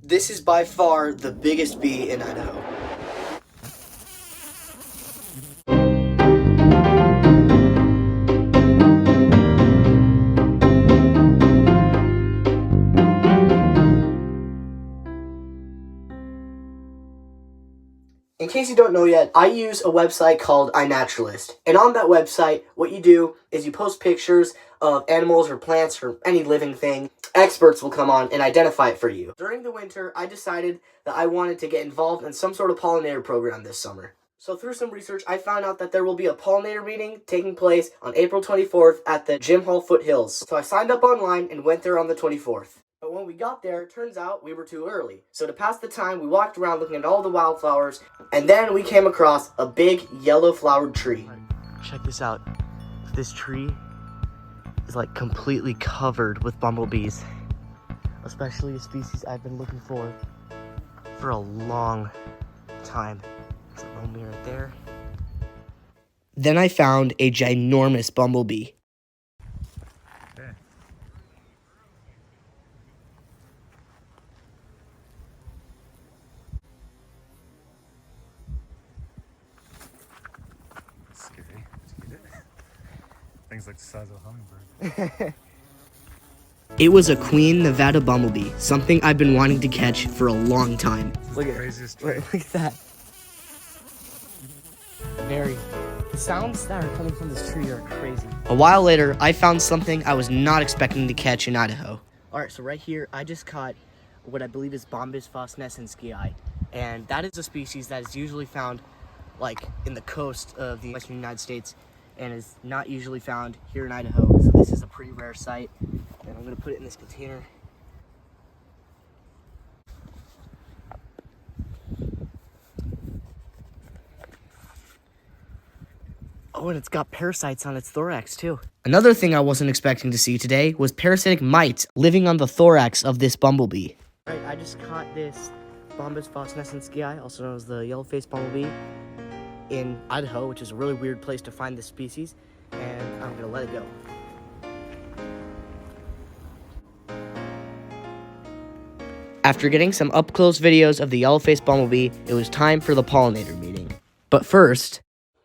This is by far the biggest bee in Idaho. In case you don't know yet, I use a website called iNaturalist. And on that website, what you do is you post pictures of animals or plants or any living thing. Experts will come on and identify it for you. During the winter, I decided that I wanted to get involved in some sort of pollinator program this summer. So through some research, I found out that there will be a pollinator meeting taking place on April 24th at the Jim Hall Foothills. So I signed up online and went there on the 24th. But when we got there, it turns out we were too early. So to pass the time, we walked around looking at all the wildflowers, and then we came across a big yellow flowered tree. Check this out. This tree is like completely covered with bumblebees, especially a species I've been looking for a long time. There's a little mirror right there. Then I found a ginormous bumblebee. Scary. Did you get it? Things like the size of a hummingbird. It was a Queen Nevada bumblebee, something I've been wanting to catch for a long time. Look at craziest tree. Look at that. The sounds that are coming from this tree are crazy. A while later, I found something I was not expecting to catch in Idaho. Alright, so right here, I just caught what I believe is Bombus phosnescenskii, and that is a species that is usually found like in the coast of the western United States and is not usually found here in Idaho. So this is a pretty rare sight, and I'm going to put it in this container. Oh, and it's got parasites on its thorax too. Another thing I wasn't expecting to see today was parasitic mites living on the thorax of this bumblebee. Alright, I just caught this Bombus phosnescenskii, also known as the yellow-faced bumblebee, in Idaho, which is a really weird place to find this species, and I'm gonna let it go. After getting some up-close videos of the yellow-faced bumblebee, it was time for the pollinator meeting. But first,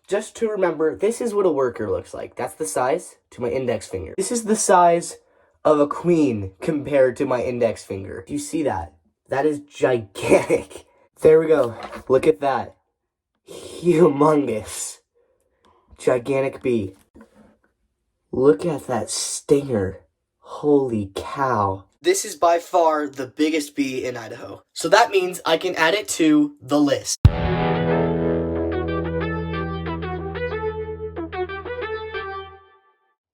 just to remember, this is what a worker looks like. That's the size to my index finger. This is the size of a queen compared to my index finger. Do you see that? That is gigantic. There we go. Look at that. Humongous. Gigantic bee. Look at that stinger. Holy cow. This is by far the biggest bee in Idaho. So that means I can add it to the list.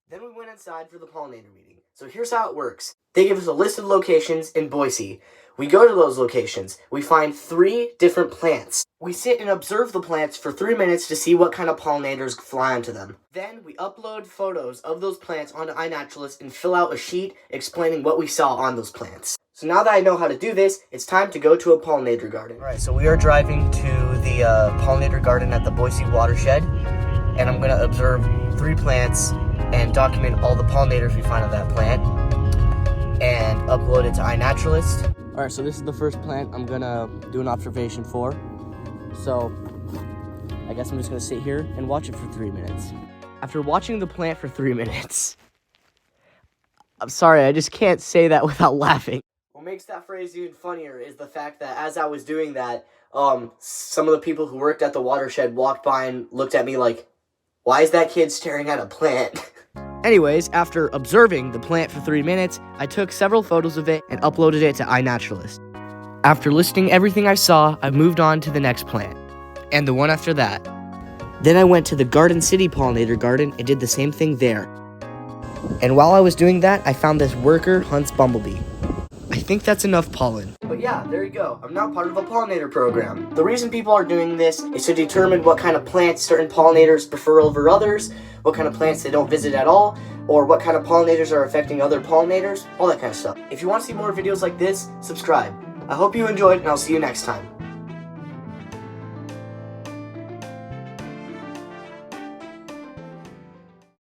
Then we went inside for the pollinator meeting. So here's how it works. They give us a list of locations in Boise. We go to those locations. We find 3 different plants. We sit and observe the plants for 3 minutes to see what kind of pollinators fly onto them. Then we upload photos of those plants onto iNaturalist and fill out a sheet explaining what we saw on those plants. So now that I know how to do this, it's time to go to a pollinator garden. Alright, so we are driving to the pollinator garden at the Boise watershed, and I'm going to observe 3 plants and document all the pollinators we find on that plant and upload it to iNaturalist. Alright, so this is the first plant I'm gonna do an observation for. So I guess I'm just gonna sit here and watch it for 3 minutes. After watching the plant for 3 minutes, I'm sorry, I just can't say that without laughing. What makes that phrase even funnier is the fact that as I was doing that, some of the people who worked at the watershed walked by and looked at me like, why is that kid staring at a plant? Anyways, after observing the plant for 3 minutes, I took several photos of it and uploaded it to iNaturalist. After listing everything I saw, I moved on to the next plant, and the one after that. Then I went to the Garden City pollinator garden and did the same thing there. And while I was doing that, I found this worker hunts bumblebee. I think that's enough pollen. But yeah, there you go. I'm now part of a pollinator program. The reason people are doing this is to determine what kind of plants certain pollinators prefer over others, what kind of plants they don't visit at all, or what kind of pollinators are affecting other pollinators, all that kind of stuff. If you want to see more videos like this, subscribe. I hope you enjoyed, and I'll see you next time.